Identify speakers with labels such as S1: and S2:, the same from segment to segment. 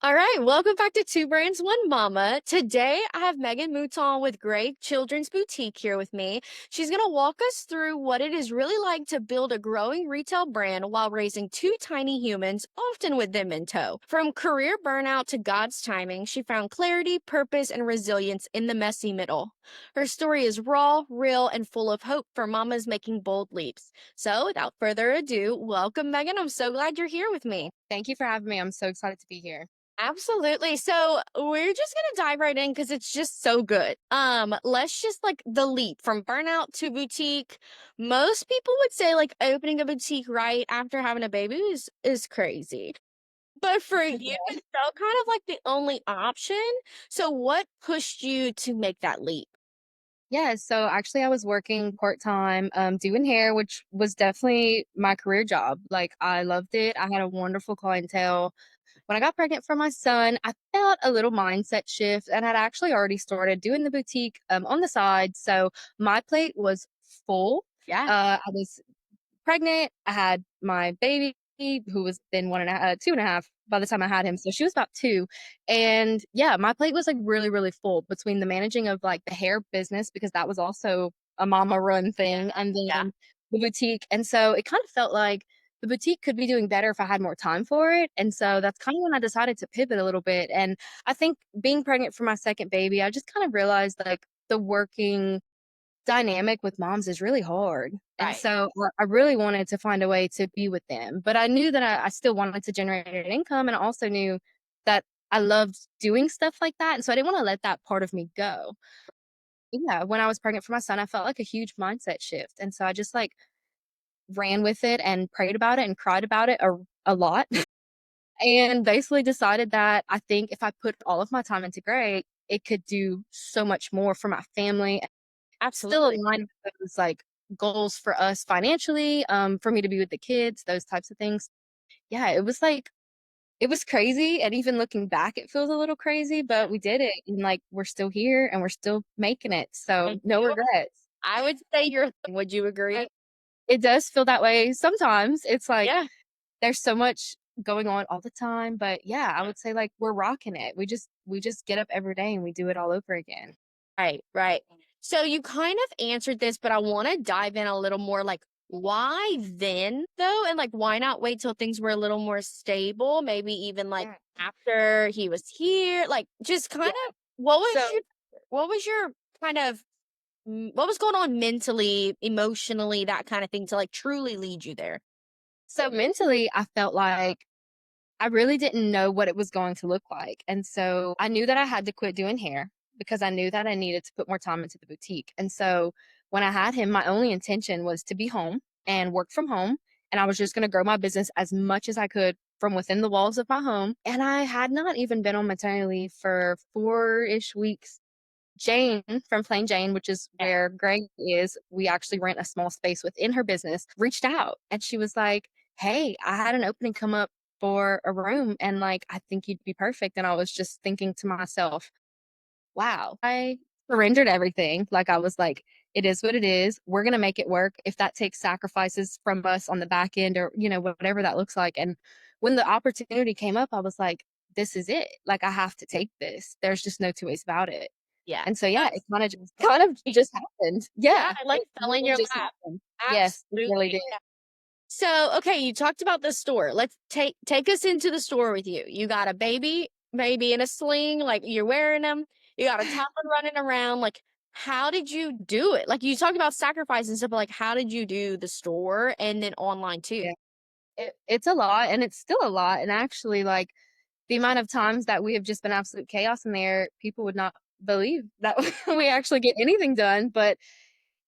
S1: All right, welcome back to Two Brands, One Mama. Today I have Megan Mouton with Great Children's Boutique here with me. She's going to walk us through what it is really like to build a growing retail brand while raising two tiny humans, often with them in tow. From career burnout to God's timing, she found clarity, purpose, and resilience in the messy middle. Her story is raw, real, and full of hope for mamas making bold leaps. So, without further ado, welcome, Megan. I'm so glad you're here with me.
S2: Thank you for having me. I'm so excited to be here.
S1: Absolutely. So we're just gonna dive right in because it's just so good. Let's just like the leap from burnout to boutique. Most people would say like opening a boutique right after having a baby is crazy. But for you,
S2: Yeah.
S1: it felt kind of like the only option. So what pushed you to make that leap?
S2: Yeah, so actually I was working part-time doing hair, which was definitely my career job. Like I loved it. I had a wonderful clientele. When I got pregnant for my son, I felt a little mindset shift and had actually already started doing the boutique on the side. So my plate was full.
S1: Yeah.
S2: I was pregnant. I had my baby who was then 2.5 by the time I had him. So she was about 2. And yeah, my plate was like really, really full between the managing of like the hair business because that was also a mama run thing and
S1: Yeah.
S2: then the boutique. And so it kind of felt like the boutique could be doing better if I had more time for it. And so that's kind of when I decided to pivot a little bit. And I think being pregnant for my second baby, I just kind of realized like the working dynamic with moms is really hard. And
S1: Right.
S2: so I really wanted to find a way to be with them. But I knew that I still wanted to generate an income. And I also knew that I loved doing stuff like that. And so I didn't want to let that part of me go. Yeah. When I was pregnant for my son, I felt like a huge mindset shift. And so I just like ran with it and prayed about it and cried about it a lot. And basically decided that I think if I put all of my time into Gray, it could do so much more for my family still
S1: Absolutely.
S2: align with those, like, goals for us financially, for me to be with the kids, those types of things. Yeah, it was, like it was crazy, and even looking back, it feels a little crazy, but we did it, and, like, we're still here, and we're still making it, so
S1: And
S2: no
S1: you
S2: regrets.
S1: I would say you're would you agree?
S2: It does feel that way sometimes. It's like,
S1: Yeah.
S2: there's so much going on all the time, but yeah, I would say, like, we're rocking it. We just get up every day, and we do it all over again.
S1: Right, right. So you kind of answered this, but I want to dive in a little more like why then though? And like why not wait till things were a little more stable? Maybe even like
S2: Yeah.
S1: after he was here? Like just kind
S2: Yeah.
S1: of what
S2: So
S1: was your what was your kind of what was going on mentally, emotionally, that kind of thing to like truly lead you there?
S2: so mentally, I felt like I really didn't know what it was going to look like. And so I knew that I had to quit doing hair because I knew that I needed to put more time into the boutique. And so when I had him, my only intention was to be home and work from home. And I was just going to grow my business as much as I could from within the walls of my home. And I had not even been on maternity leave for 4-ish weeks. Jane from Plain Jane, which is
S1: Yeah.
S2: where Greg is, we actually rent a small space within her business, reached out and she was like, "Hey, I had an opening come up for a room and like I think you'd be perfect." And I was just thinking to myself, wow, I surrendered everything. Like I was like, it is what it is. We're gonna make it work. If that takes sacrifices from us on the back end or whatever that looks like. And when the opportunity came up, I was like, this is it. Like I have to take this. There's just no two ways about it.
S1: Yeah.
S2: And so, yeah,
S1: That's
S2: it kind of just happened.
S1: yeah,
S2: Yeah,
S1: I like
S2: it
S1: fell in
S2: really
S1: your
S2: just
S1: lap.
S2: happened. Yes, it really
S1: Absolutely.
S2: did.
S1: So, okay, you talked about the store. Let's take us into the store with you. You got a baby in a sling, like you're wearing them. You got a toddler running around. Like, how did you do it? Like you talked about sacrifice and stuff, but like how did you do the store and then online too?
S2: Yeah, it's a lot, and it's still a lot, and actually, like, the amount of times that we have just been absolute chaos in there, people would not believe that we actually get anything done, but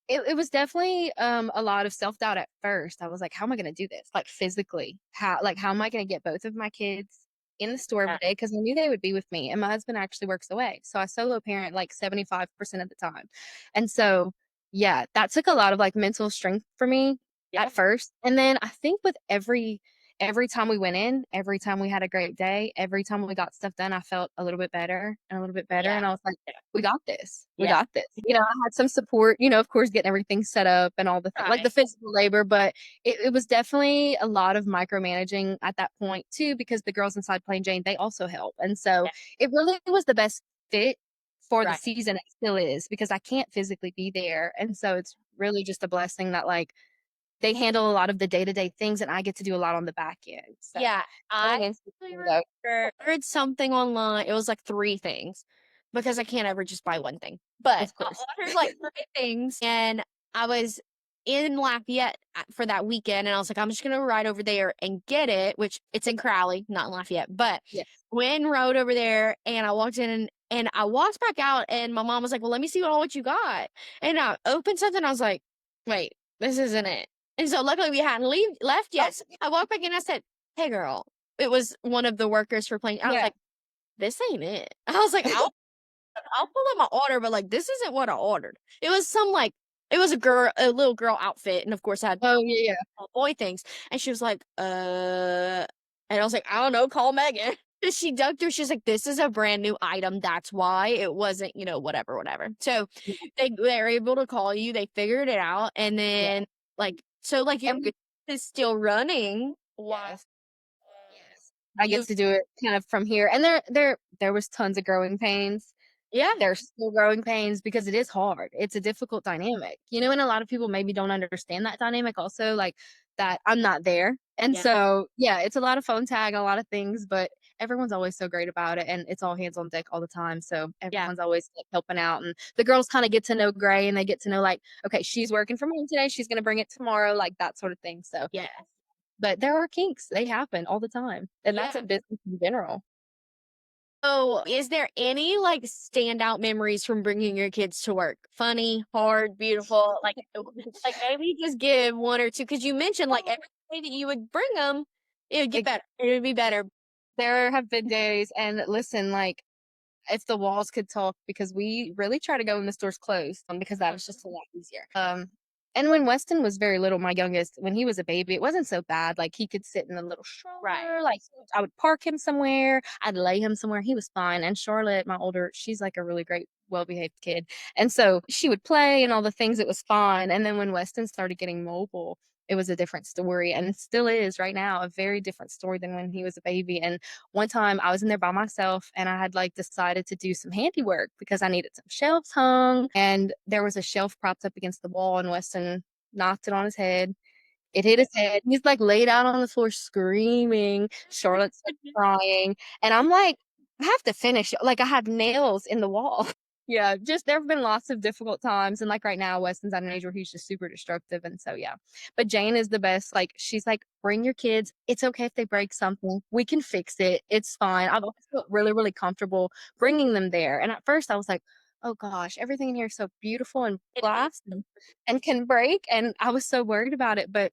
S2: it was definitely, a lot of self-doubt at first. I was like, "How am I gonna do this?" Like, physically. How am I gonna get both of my kids in the store every
S1: Yeah.
S2: day? Because I knew they would be with me, and my husband actually works away, so I solo parent, like, 75% of the time. And so, yeah, that took a lot of, like, mental strength for me
S1: Yeah.
S2: at first, and then I think with every every time we went in, every time we had a great day, every time we got stuff done, I felt a little bit better and a little bit better,
S1: Yeah.
S2: and I was like, "We got this. We
S1: Yeah.
S2: got this." You know, I had some support, you know, of course, getting everything set up and all the like the
S1: Right.
S2: physical labor, but it was definitely a lot of micromanaging at that point too, because the girls inside Plain Jane, they also help, and so
S1: Yeah.
S2: it really was the best fit for the
S1: Right.
S2: season. It still is because I can't physically be there, and so it's really just a blessing that, like, they handle a lot of the day-to-day things, and I get to do a lot on the back end, so
S1: Yeah, I
S2: going into
S1: actually
S2: though.
S1: remember I read something online. It was like 3 things because I can't ever just buy one thing. But
S2: Of
S1: I
S2: course.
S1: ordered like 3 things and I was in Lafayette for that weekend and I was like, I'm just gonna ride over there and get it, which it's in Crowley, not in Lafayette. But
S2: Yes.
S1: when rode over there and I walked in and I walked back out and my mom was like, well, let me see what you got. And I opened something. I was like, wait, this isn't it. And so luckily we hadn't left
S2: Oh,
S1: yet. So I walked back in. I said, "Hey, girl." It was one of the workers for playing. I was
S2: yeah.
S1: like, "This ain't it." I was like, "I'll pull up my order, but like this isn't what I ordered." It was some like it was a little girl outfit, and of course I had
S2: Oh, yeah, yeah.
S1: all boy things. And she was like, and I was like, "I don't know. Call Megan." And she dug through. She's like, "This is a brand new item. That's why it wasn't, whatever, whatever." So
S2: Yeah,
S1: they're able to call you. They figured it out, and
S2: yeah.
S1: then like your
S2: And
S1: business is still running. While
S2: yes. Yes. I get
S1: you
S2: to do it kind of from here, and there was tons of growing pains.
S1: Yeah,
S2: There's still growing pains because it is hard. It's a difficult dynamic, you know, and a lot of people maybe don't understand that dynamic also, like, that I'm not there. And
S1: yeah,
S2: so, yeah, it's a lot of phone tag, a lot of things, but everyone's always so great about it, and it's all hands on deck all the time. So
S1: yeah,
S2: everyone's always like helping out, and the girls kind of get to know Gray, and they get to know like, okay, she's working from home today, she's gonna bring it tomorrow, like that sort of thing. So,
S1: yeah,
S2: but there are kinks; they happen all the time, and that's
S1: yeah.
S2: a business in general.
S1: So, is there any like standout memories from bringing your kids to work? Funny, hard, beautiful, like maybe just give one or two because you mentioned like every day that you would bring them, it would get
S2: Like,
S1: better. It would be better.
S2: there have been days, and listen, like, if the walls could talk, because we really try to go when the store's closed, because that was just a lot easier. And when Weston was very little, my youngest, when he was a baby, it wasn't so bad. Like, he could sit in a little
S1: Right.
S2: stroller. Like, I would park him somewhere. I'd lay him somewhere. He was fine. And Charlotte, my older, she's like a really great, well-behaved kid. And so she would play and all the things. It was fine. And then when Weston started getting mobile, it was a different story, and it still is right now a very different story than when he was a baby. And one time I was in there by myself and I had like decided to do some handiwork because I needed some shelves hung, and there was a shelf propped up against the wall, and Weston knocked it on his head. It hit his head. He's like laid out on the floor screaming. Charlotte's like crying. And I'm like, I have to finish. Like, I have nails in the wall. Yeah, just there have been lots of difficult times. And like right now, Weston's at an age where he's just super destructive. And so, yeah. But Jane is the best. Like, she's like, bring your kids. It's okay if they break something. We can fix it. It's fine. I've always felt really, really comfortable bringing them there. And at first, I was like, oh gosh, everything in here is so beautiful and
S1: It is.
S2: glass and can break. And I was so worried about it. But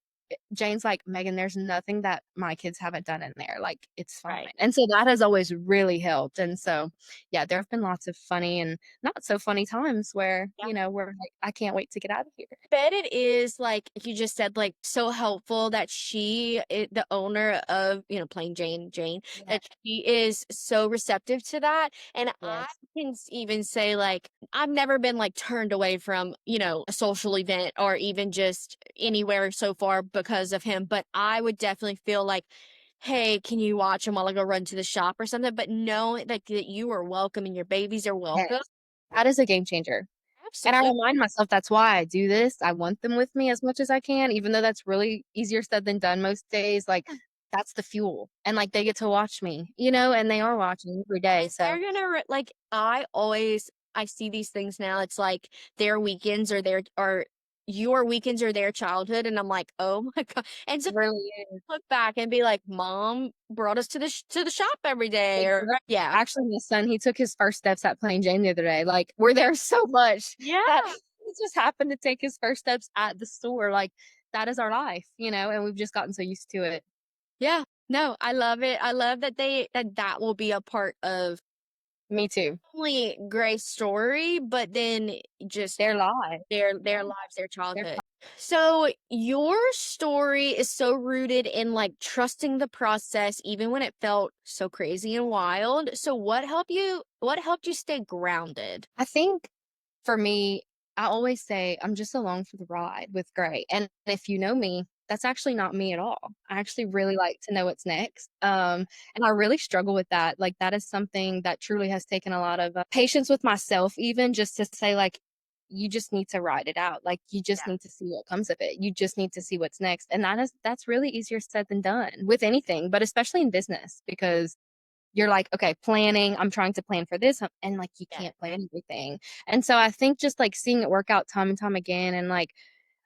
S2: Jane's like, Megan, there's nothing that my kids haven't done in there. Like, it's fine.
S1: Right.
S2: And so that has always really helped. And so, yeah, there have been lots of funny and not so funny times where,
S1: Yeah.
S2: we're like, I can't wait to get out of here.
S1: Bet it is like you just said, like so helpful that the owner of Plain Jane,
S2: Yeah.
S1: that she is so receptive to that. And I
S2: Yes.
S1: can even say like I've never been like turned away from a social event or even just anywhere so far because of him. But I would definitely feel like, hey, can you watch him while I go run to the shop or something? But know like that you are welcome and your babies are welcome.
S2: Yes. That is a game changer. And I
S1: Absolutely.
S2: remind myself that's why I do this. I want them with me as much as I can, even though that's really easier said than done most days. Like, that's the fuel. And like, they get to watch me, and they are watching every day. So
S1: They're gonna like I see these things now. It's like their weekends or their or your weekends are their childhood, and I'm like, oh my god. And so
S2: it really is.
S1: look back and be like, Mom brought us to the shop every day, or
S2: Exactly.
S1: yeah,
S2: Actually, my son, he took his first steps at Plain Jane the other day. Like, we're there so much
S1: yeah,
S2: that he just happened to take his first steps at the store. Like, that is our life, and we've just gotten so used to it.
S1: yeah. No, I love it. I love that that will be a part of
S2: Me too.
S1: Only Grace's story, but then just
S2: Their lives.
S1: their lives, their
S2: Their
S1: childhood. So your story is so rooted in like trusting the process even when it felt so crazy and wild. So what helped you stay grounded?
S2: I think for me, I always say I'm just along for the ride with Gray. And if you know me, that's actually not me at all. I actually really like to know what's next. And I really struggle with that. Like that is something that truly has taken a lot of patience with myself, even just to say like, you just need to ride it out. Like you just need to see what comes of it. You just need to see what's next. And that's really easier said than done with anything, but especially in business because you're like, okay, planning, I'm trying to plan for this, and like you
S1: Yeah.
S2: can't plan everything. And so I think just like seeing it work out time and time again, and like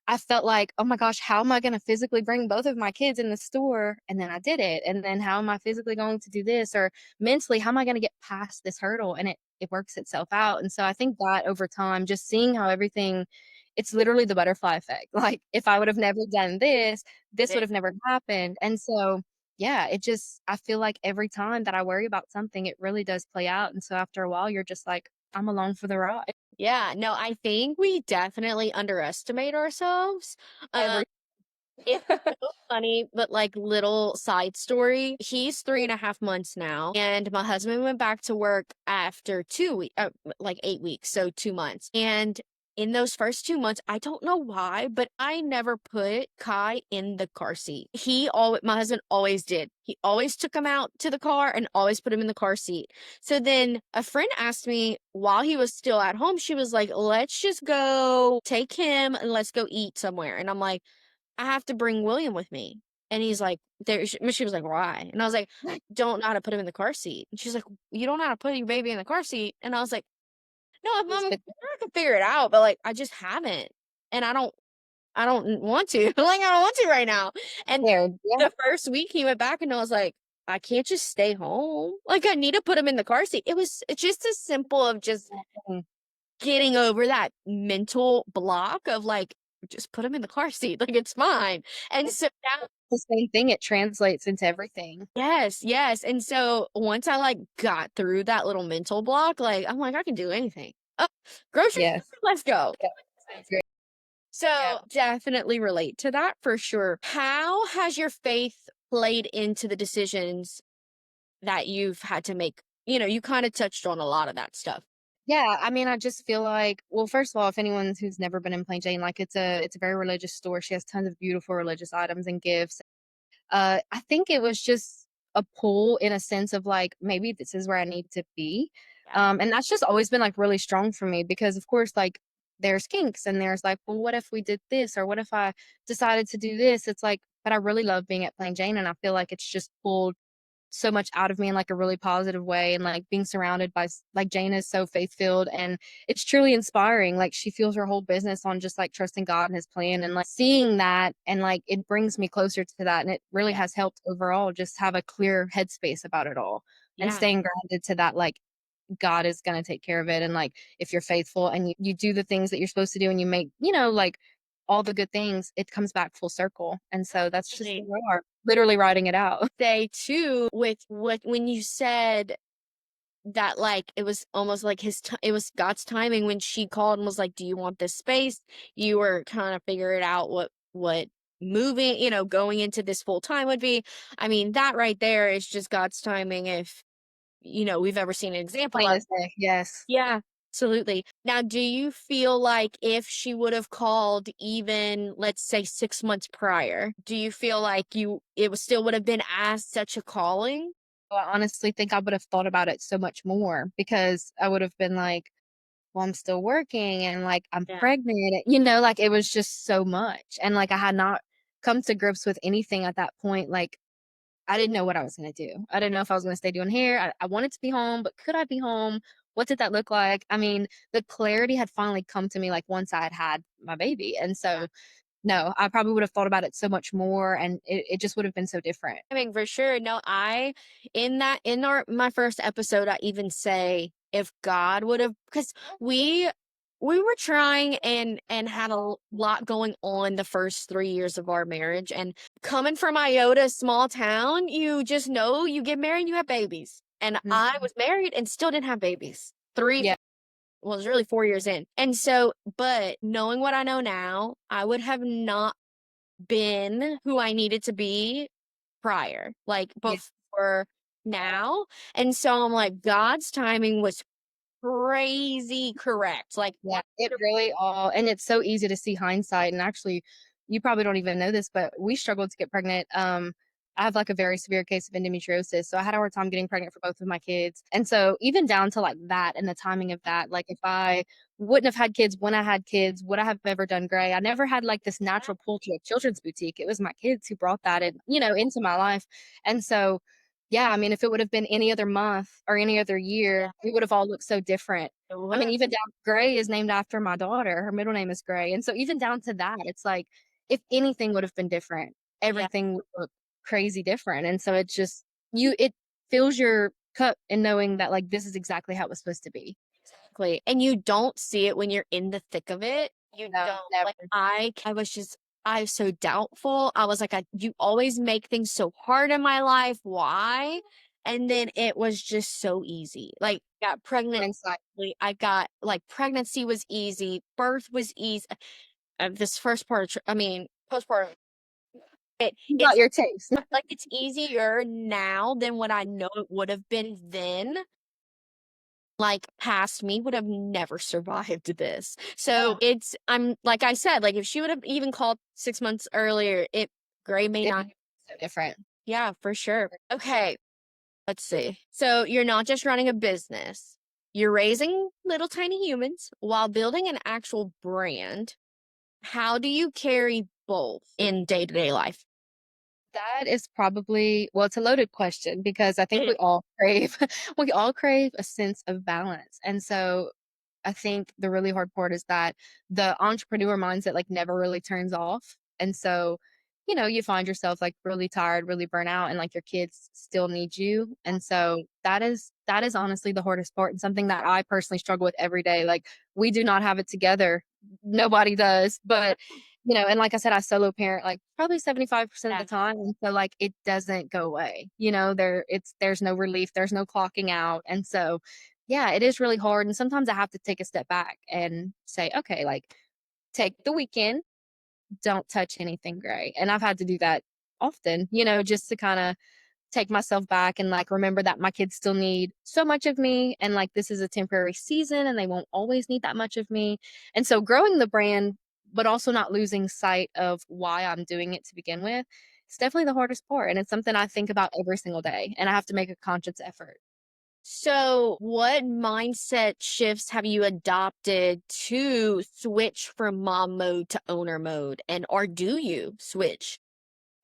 S2: I felt like, oh my gosh, how am I going to physically bring both of my kids in the store? And then I did it. And then how am I physically going to do this? Or mentally, how am I going to get past this hurdle? And it works itself out. And so I think that over time, just seeing how everything, it's literally the butterfly effect. Like if I would have never done this, this would have never happened. And so yeah, it just, I feel like every time that I worry about something, it really does play out. And so after a while, you're just like, I'm along for the ride.
S1: Yeah, no, I think we definitely underestimate ourselves. Um,
S2: Every
S1: it's so funny, but like little side story. He's 3.5 months now, and my husband went back to work after 2 weeks, like 8 weeks, so 2 months. And in those first 2 months, I don't know why, but I never put Kai in the car seat. My husband always did. He always took him out to the car and always put him in the car seat. So then a friend asked me while he was still at home, she was like, let's just go take him and let's go eat somewhere. And I'm like, I have to bring William with me. And he's like, she was like, why? And I was like, don't know how to put him in the car seat. And she's like, you don't know how to put your baby in the car seat. And I was like, no, I'm sure I can figure it out, but like, I just haven't. And I don't want to. Like, I don't want to right now. And
S2: scared. Yeah.
S1: the first week he went back and I was like, I can't just stay home. Like, I need to put him in the car seat. It's just as simple of just getting over that mental block of like, just put him in the car seat. Like, it's fine. And so now,
S2: The same thing, it translates into everything.
S1: yes, yes. And so once I like got through that little mental block, like, I'm like, I can do anything. Oh, grocery
S2: Yes.
S1: store, let's go.
S2: Yeah. I agree.
S1: So
S2: Yeah.
S1: definitely relate to that for sure. How has your faith played into the decisions that you've had to make? You kind of touched on a lot of that stuff.
S2: Yeah, I mean, I just feel like well, first of all, if anyone who's never been in Plain Jane, like it's a very religious store. She has tons of beautiful religious items and gifts. I think it was just a pull in a sense of like maybe this is where I need to be.
S1: Yeah.
S2: And that's just always been like really strong for me because of course like there's kinks and there's like, well, what if we did this or what if I decided to do this? It's like, but I really love being at Plain Jane and I feel like it's just pulled so much out of me in like a really positive way and like being surrounded by like Jane is so faith filled and it's truly inspiring. Like she feels her whole business on just like trusting God and his plan and like seeing that and like it brings me closer to that and it really
S1: Yeah.
S2: has helped overall just have a clear headspace about it all and
S1: Yeah.
S2: staying grounded to that like God is going to take care of it and like if you're faithful and you do the things that you're supposed to do and you make like all the good things it comes back full circle and so that's just where
S1: Absolutely.
S2: we are literally writing it out.
S1: Say too with what when you said that like it was almost like it was God's timing when she called and was like, "Do you want this space?" You were kind of figuring out what moving, going into this full time would be. I mean, that right there is just God's timing if we've ever seen an example
S2: Plain
S1: of.
S2: as day, yes.
S1: Yeah, absolutely. Now, do you feel like if she would have called even, let's say, 6 months prior, do you feel like it was still would have been as such a calling?
S2: So I honestly think I would have thought about it so much more because I would have been like, well, I'm still working and like I'm
S1: Yeah.
S2: pregnant, like it was just so much. And like I had not come to grips with anything at that point. Like I didn't know what I was going to do. I didn't know if I was going to stay doing hair. I wanted to be home, but could I be home? What did that look like? I mean, the clarity had finally come to me like once I had had my baby. And so, no, I probably would have thought about it so much more and it just would have been so different.
S1: I mean, for sure. No, in my first episode, I even say if God would have, because we we were trying and had a lot going on the first 3 years of our marriage, and coming from Iota, small town, you just know you get married, and you have babies. and I
S2: Mhm.
S1: was married and still didn't have babies. 3
S2: Yeah,
S1: well, it was really 4 years in. And so but knowing what I know now, I would have not been who I needed to be prior, like,
S2: yeah,
S1: before now, and so I'm like, God's timing was crazy correct, like,
S2: yeah, it really all and it's so easy to see hindsight, and actually, you probably don't even know this, but we struggled to get pregnant, I have, like, a very severe case of endometriosis, so I had a hard time getting pregnant for both of my kids, and so even down to, like, that and the timing of that, like, if I wouldn't have had kids when I had kids, would I have ever done great? I never had, like, this natural pull to a children's boutique, it was my kids who brought that in, into my life, and so, yeah, I mean, if it would have been any other month or any other year, we would have all looked so different.
S1: it
S2: I mean,
S1: was.
S2: even down Gray is named after my daughter, her middle name is Gray, and so even down to that, it's like, if anything would have been different,
S1: Yeah,
S2: everything would look crazy different, and so it's just it fills your cup in knowing that, like, this is exactly how it was supposed to be.
S1: exactly, and you don't see it when you're in the thick of it, you
S2: No,
S1: don't,
S2: never.
S1: like, I was so doubtful, I was like, you always make things so hard in my life, why?" And then it was just so easy, like, got pregnant
S2: Hindsight.
S1: I got like, pregnancy was easy, birth was easy. This first part of I mean, postpartum,
S2: You got
S1: it's
S2: your taste.
S1: like, it's easier now than what I know it would have been then. Like, past me would have never survived this. So, it's I'm like I said, like, if she would have even called 6 months earlier, Gray may
S2: It'd
S1: not.
S2: be so different.
S1: Yeah, for sure. Okay, let's see. So, you're not just running a business. You're raising little tiny humans while building an actual brand. How do you carry both in day-to-day life?
S2: That is probably well, it's a loaded question because I think
S1: It
S2: we all crave we all crave a sense of balance, and so I think the really hard part is that the entrepreneur mindset, like, never really turns off, and so, you find yourself, like, really tired, really burnt out, and, like, your kids still need you, and so that is honestly the hardest part and something that I personally struggle with every day, like, we do not have it together. Nobody does, but, and like I said, I solo parent, like, probably 75% of the
S1: Yeah.
S2: time, and so, like, it doesn't go away, there's no relief, there's no clocking out, and so yeah, it is really hard, and sometimes I have to take a step back and say, "Okay, like, take the weekend, don't touch anything gray," and I've had to do that often, just to kinda take myself back and, like, remember that my kids still need so much of me, and, like, this is a temporary season, and they won't always need that much of me, and so growing the brand, but also not losing sight of why I'm doing it to begin with, it's definitely the hardest part, and it's something I think about every single day, and I have to make a conscious effort.
S1: So, what mindset shifts have you adopted to switch from mom mode to owner mode? And or do you switch?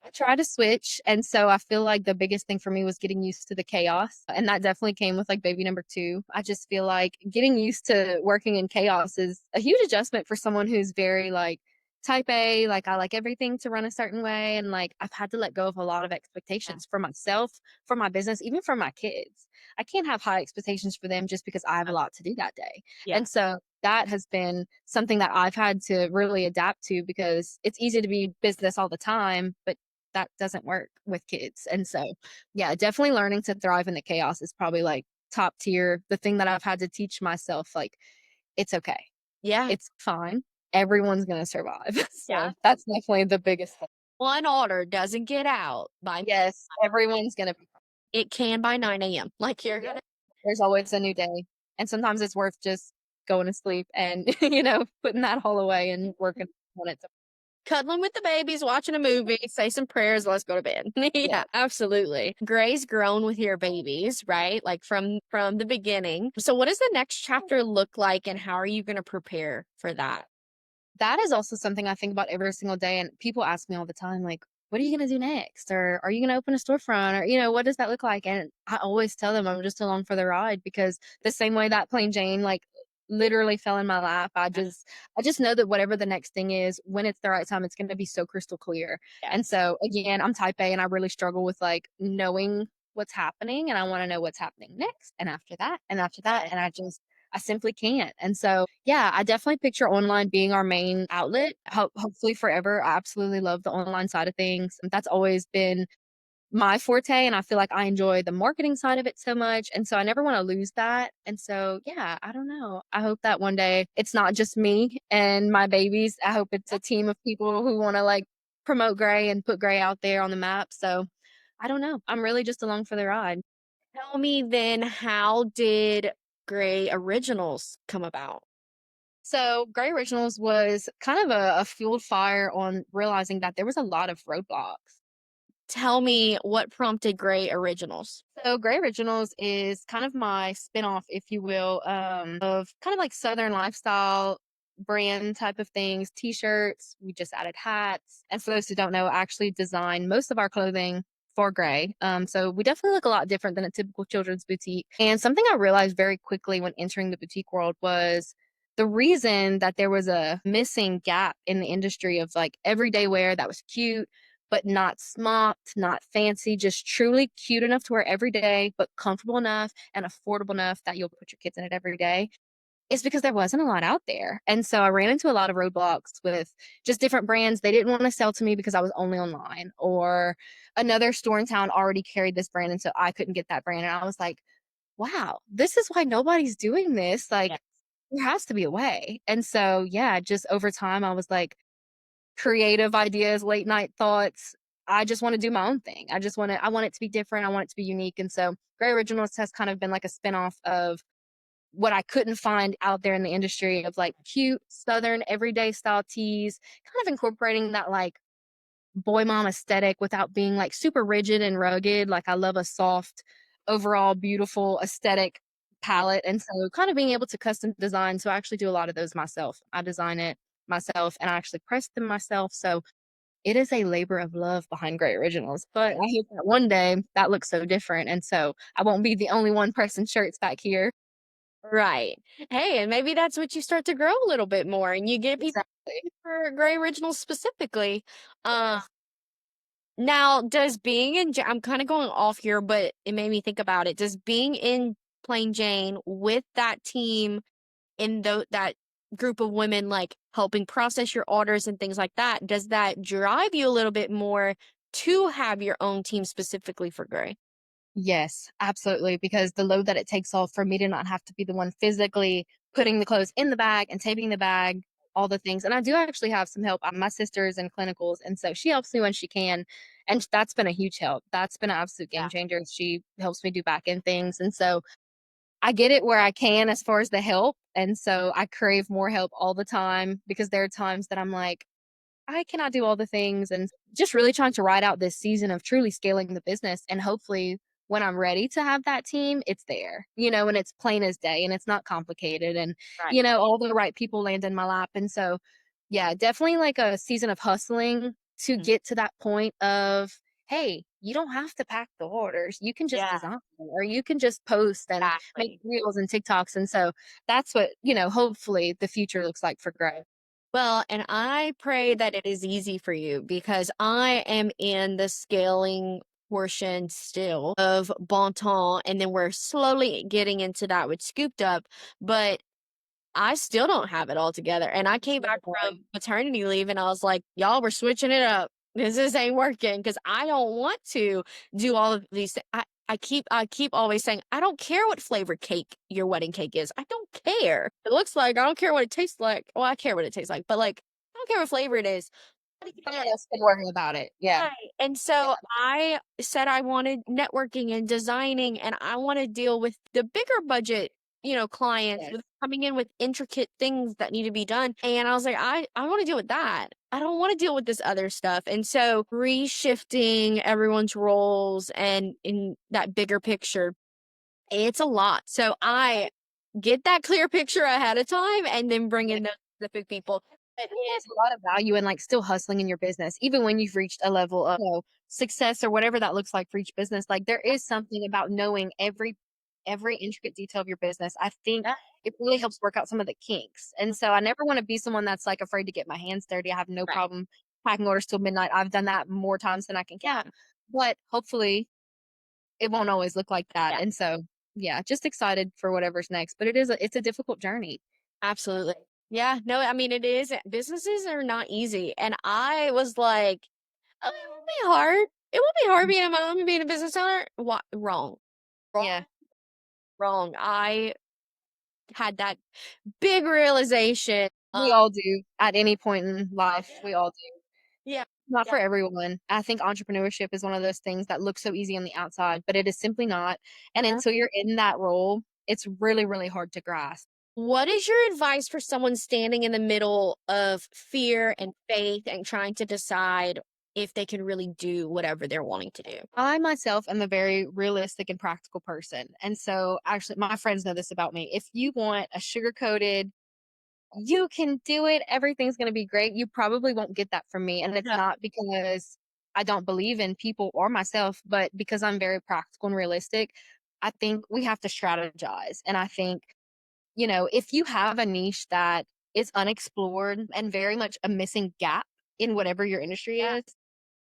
S2: I try to switch, and so I feel like the biggest thing for me was getting used to the chaos, and that definitely came with, like, baby number 2. I just feel like getting used to working in chaos is a huge adjustment for someone who's very, like, type A, like, I like everything to run a certain way, and, like, I've had to let go of a lot of
S1: Yeah.
S2: expectations for myself, for my business, even for my kids. I can't have high expectations for them just because I have a lot to do that day,
S1: Yeah.
S2: and so that has been something that I've had to really adapt to because it's easy to be business all the time, but that doesn't work with kids, and so, yeah, definitely learning to thrive in the chaos is probably, like, top tier, the thing that I've had to teach myself, like, it's okay.
S1: Yeah.
S2: It's fine. Everyone's gonna survive.
S1: Yeah.
S2: So, that's definitely the biggest thing.
S1: One order doesn't get out by
S2: Yes, everyone's gonna be fine.
S1: it can by 9 a.m. Like you're
S2: Yep.
S1: gonna
S2: There's always a new day, and sometimes it's worth just going to sleep and, putting that all away and working on it.
S1: cuddling with the babies, watching a movie, say some prayers, let's go to bed.
S2: Yeah.
S1: Yeah, absolutely. Gray's grown with your babies, right? Like from the beginning. So what does the next chapter look like and how are you going to prepare for that?
S2: That is also something I think about every single day, and people ask me all the time, like, "What are you gonna do next?" Or, "Are you gonna open a storefront?" Or, "What does that look like?" And I always tell them I'm just along for the ride because the same way that plain Jane, like, literally fell in my lap, I just know that whatever the next thing is, when it's the right time, it's gonna be so crystal clear. And
S1: Yes.
S2: so, again, I'm type A, and I really struggle with, like, knowing what's happening, and I wanna know what's happening next, and after that,
S1: Yes.
S2: and I simply can't. And so, yeah, I definitely picture online being our main outlet, hopefully forever. I absolutely love the online side of things. That's always been my forte, and I feel like I enjoy the marketing side of it so much, and so I never wanna lose that, and so, yeah, I don't know. I hope that one day it's not just me and my babies. I hope it's a team of people who wanna, like, promote Gray and put Gray out there on the map, so I don't know. I'm really just along for the ride.
S1: Tell me then, how did Gray Originals come about?
S2: So, Gray Originals was kind of a fueled fire on realizing that there was a lot of roadblocks.
S1: Tell me what prompted Gray Originals.
S2: So Gray Originals is kind of my spinoff, if you will, of kind of like Southern lifestyle brand type of things, t-shirts. We just added hats. And for those who don't know, I actually design most of our clothing for Gray. So we definitely look a lot different than a typical children's boutique. And something I realized very quickly when entering the boutique world was the reason that there was a missing gap in the industry of like everyday wear that was cute but not smocked, not fancy, just truly cute enough to wear every day, but comfortable enough and affordable enough that you'll put your kids in it every day, is because there wasn't a lot out there. And so I ran into a lot of roadblocks with just different brands. They didn't want to sell to me because I was only online, or another store in town already carried this brand. And so I couldn't get that brand. And I was like, wow, this is why nobody's doing this.
S1: Yeah.
S2: Like, there has to be a way. And so, yeah, just over time, I was like, creative ideas, late night thoughts. I just wanna do my own thing. I want it to be different, I want it to be unique, and so Gray Originals has kind of been like a spinoff of what I couldn't find out there in the industry of, like, cute, southern, everyday style tees, kind of incorporating that, like, boy mom aesthetic without being, like, super rigid and rugged. Like, I love a soft, overall beautiful aesthetic palette, and so kind of being able to custom design, so I actually do a lot of those myself. I design it myself, and I actually press them myself, so it is a labor of love behind Gray Originals, but I hope that one day that looks so different, and so I won't be the only one pressing shirts back here.
S1: Right. Hey, and maybe that's what you start to grow a little bit more and you get people
S2: Exactly.
S1: for Gray Originals specifically.
S2: Yes.
S1: Now, does being in I'm kind of going off here, but it made me think about it. Does being in Plain Jane with that team in that group of women, like helping process your orders and things like that, does that drive you a little bit more to have your own team specifically for Gray?
S2: Yes, absolutely, because the load that it takes off for me to not have to be the one physically putting the clothes in the bag and taping the bag, all the things, and I do actually have some help. My sister's in clinicals, and so she helps me when she can, and that's been a huge help. That's been an absolute game changer. She helps me do back end things, and so I get it where I can as far as the help, and so I crave more help all the time because there are times that I'm like, I cannot do all the things, and just really trying to ride out this season of truly scaling the business, and hopefully when I'm ready to have that team, it's there, and it's plain as day and it's not complicated and,
S1: Right.
S2: all the right people land in my lap. And so, yeah, definitely like a season of hustling to
S1: Mhm.
S2: get to that point of, hey, you don't have to pack the orders. You can just
S1: Yeah,
S2: design or you can just post and make
S1: exactly.
S2: reels and TikToks. And so that's what, hopefully the future looks like for growth.
S1: Well, and I pray that it is easy for you because I am in the scaling portion still of Bonton, and then we're slowly getting into that with Scooped Up. But I still don't have it all together, and I came back from maternity leave, and I was like, "Y'all, we're switching it up. This ain't working because I don't want to do all of these thi I keep always saying, "I don't care what flavor cake your wedding cake is. I don't care. It looks like I don't care what it tastes like." Well, I care what it tastes like, but, like, I don't care what flavor it is. I wanna get
S2: Someone
S1: it.
S2: else can worry about it. Yeah.
S1: Right, and
S2: Yeah.
S1: so I said I wanted networking and designing, and I wanna deal with the bigger budget, clients
S2: Yes.
S1: with coming in with intricate things that need to be done, and I was like, "I wanna deal with that. I don't wanna deal with this other stuff," and so reshifting everyone's roles and in that bigger picture, it's a lot, so I get that clear picture ahead of time and then bring
S2: Yeah.
S1: in those specific people. But
S2: I think there's a lot of value in, like, still hustling in your business, even when you've reached a level of, success or whatever that looks like for each business. Like, there is something about knowing every intricate detail of your business. I think
S1: yeah,
S2: it really helps work out some of the kinks, and so I never wanna be someone that's, like, afraid to get my hands dirty. I have no
S1: right,
S2: problem packing orders till midnight. I've done that more times than I can
S1: yeah,
S2: count, but hopefully, it won't always look like that,
S1: yeah.
S2: and so, yeah, just excited for whatever's next, but it's a difficult journey.
S1: Absolutely. Yeah, no, I mean, it is businesses are not easy, and I was like, "Oh, it will be hard." It will be hard being a mom and being a business owner. What? Wrong. Wrong.
S2: Yeah,
S1: Wrong. I had that big realization.
S2: we all do at any point in life. We all do.
S1: Yeah.
S2: Not
S1: Yeah.
S2: for everyone. I think entrepreneurship is one of those things that looks so easy on the outside, but it is simply not. And until you're in that role, it's really, really hard to grasp.
S1: What is your advice for someone standing in the middle of fear and faith and trying to decide if they can really do whatever they're wanting to do?
S2: I myself am a very realistic and practical person. And so, actually, my friends know this about me. If you want a sugar coated, you can do it, everything's going to be great, you probably won't get that from me. And it's
S1: Yeah.
S2: not because I don't believe in people or myself, but because I'm very practical and realistic. I think we have to strategize. And I think, if you have a niche that is unexplored and very much a missing gap in whatever your industry
S1: Yeah.
S2: is,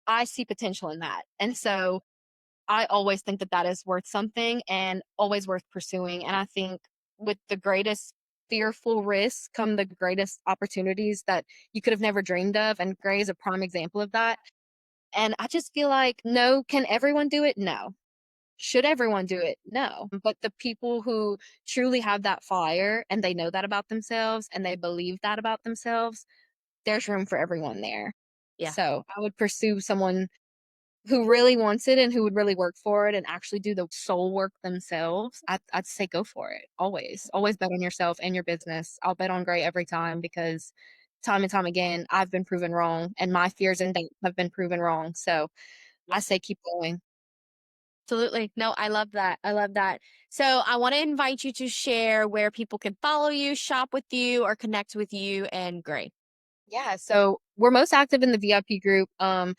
S2: I see potential in that. And so I always think that that is worth something and always worth pursuing. And I think with the greatest fearful risks come the greatest opportunities that you could have never dreamed of. And Gray is a prime example of that. And I just feel like, no, can everyone do it? No. Should everyone do it? No. But the people who truly have that fire and they know that about themselves and they believe that about themselves, there's room for everyone there.
S1: Yeah.
S2: So I would pursue someone who really wants it and who would really work for it and actually do the soul work themselves. I'd say go for it. Always. Always bet on yourself and your business. I'll bet on Gray every time because time and time again, I've been proven wrong and my fears and doubts have been proven wrong. So I say keep going.
S1: Absolutely. No, I love that. I love that. So I want to invite you to share where people can follow you, shop with you, or connect with you and Gray.
S2: Yeah, so we're most active in the VIP group.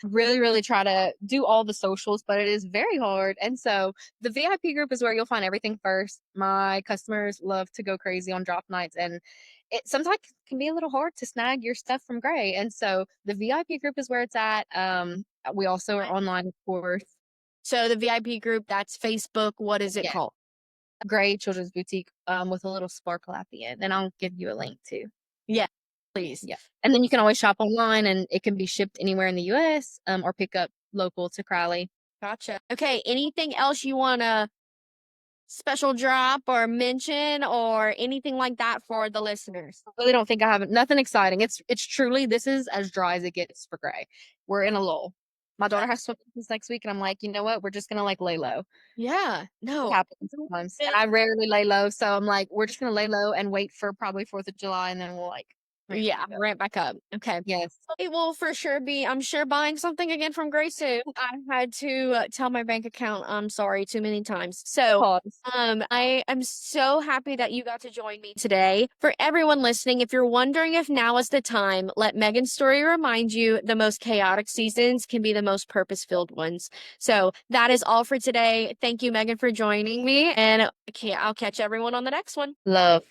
S2: Really, really try to do all the socials, but it is very hard. And so the VIP group is where you'll find everything first. My customers love to go crazy on drop nights, and it sometimes can be a little hard to snag your stuff from Gray. And so the VIP group is where it's at. We also are online, of course.
S1: So the VIP group, that's Facebook. What is it
S2: Yeah,
S1: called?
S2: Gray Children's Boutique, with a little sparkle at the end, and I'll give you a link too.
S1: Yeah, please.
S2: Yeah. And then you can always shop online and it can be shipped anywhere in the US, or pick up local to Crowley.
S1: Gotcha. Okay. Anything else you want to special drop or mention or anything like that for the listeners?
S2: I really don't think I have nothing exciting. It's truly this is as dry as it gets for Gray. We're in a lull. My daughter has swim lessons next week and I'm like, you know what? We're just gonna like lay low.
S1: Yeah.
S2: It
S1: No.
S2: happens sometimes. And I rarely lay low. So I'm like, we're just gonna lay low and wait for probably 4th of July and then we'll like ramp
S1: Yeah,
S2: back up.
S1: ramp back up. Okay.
S2: Yes.
S1: It will for sure be, I'm sure, buying something again from Gray soon. I had to tell my bank account I'm sorry too many times. So,
S2: Pause.
S1: I am so happy that you got to join me today. For everyone listening, if you're wondering if now is the time, let Megan's story remind you the most chaotic seasons can be the most purpose-filled ones. So that is all for today. Thank you, Megan, for joining me, and okay, I'll catch everyone on the next one.
S2: Love.